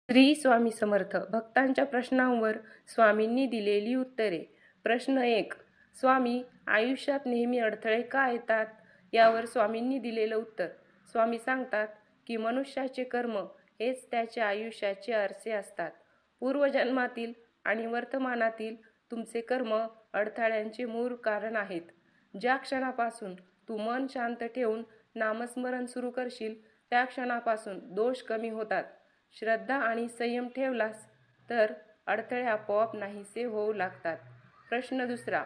श्री स्वामी समर्थ भक्तांच्या प्रश्नांवर स्वामींनी दिलेली उत्तरे. प्रश्न 1. स्वामी, आयुष्यात नेहमी अडथळे का येतात? यावर स्वामींनी दिलेलं उत्तर. स्वामी सांगतात की मनुष्याचे कर्म हेच त्याच्या आयुष्याचे आरसे असतात. पूर्वजन्मातील आणि वर्तमानातील तुमचे कर्म अडथळ्यांचे मूळ कारण आहेत. ज्या क्षणापासून तू मन शांत ठेवून नामस्मरण सुरू करशील त्या क्षणापासून दोष कमी होतात. श्रद्धा आणि संयम ठेवलास तर अडथळे आपोआप नाहीसे होऊ लागतात. प्रश्न 2.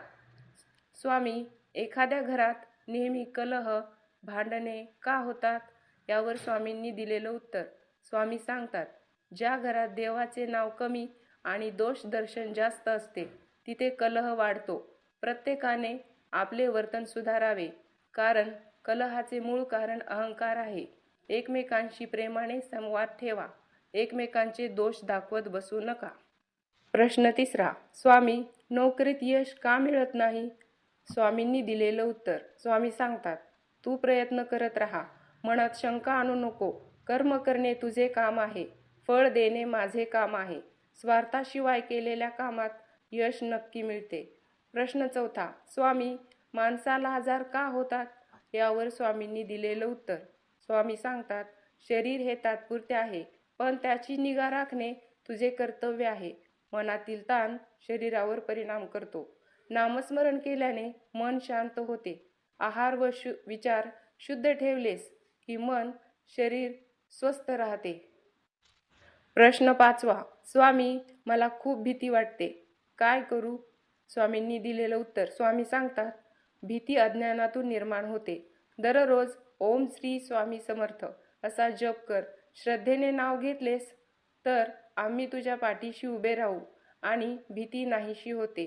स्वामी, एखाद्या घरात नेहमी कलह, भांडणे का होतात? यावर स्वामींनी दिलेलं उत्तर. स्वामी सांगतात, ज्या घरात देवाचे नाव कमी आणि दोष दर्शन जास्त असते तिथे कलह वाढतो. प्रत्येकाने आपले वर्तन सुधारावे, कारण कलहाचे मूळ कारण अहंकार आहे. एकमेकांशी प्रेमाने संवाद ठेवा. एकमेकांचे दोष दाखवत बसू नका. प्रश्न 3. स्वामी, नोकरीत यश का मिळत नाही? स्वामींनी दिलेलं उत्तर. स्वामी सांगतात, तू प्रयत्न करत राहा. मनात शंका आणू नको. कर्म करणे तुझे काम आहे. फळ देणे माझे काम आहे. स्वार्थाशिवाय केलेल्या कामात यश नक्की मिळते. प्रश्न 4. स्वामी, माणसाला आजार का होतात? यावर स्वामींनी दिलेलं उत्तर. स्वामी सांगतात, शरीर हे तात्पुरते आहे, पण त्याची निगा राखणे तुझे कर्तव्य आहे. मनातील ताण शरीरावर परिणाम करतो. नामस्मरण केल्याने मन शांत होते. आहार व विचार शुद्ध ठेवलेस की मन, शरीर स्वस्थ राहते. प्रश्न 5. स्वामी, मला खूप भीती वाटते. काय करू? स्वामींनी दिलेलं उत्तर. स्वामी सांगतात, भीती अज्ञानातून निर्माण होते. दररोज ओम श्री स्वामी समर्थ असा जप कर. श्रद्धेने नाव घेतलेस तर आम्ही तुझ्या पाठीशी उभे राहू आणि भीती नाहीशी होते.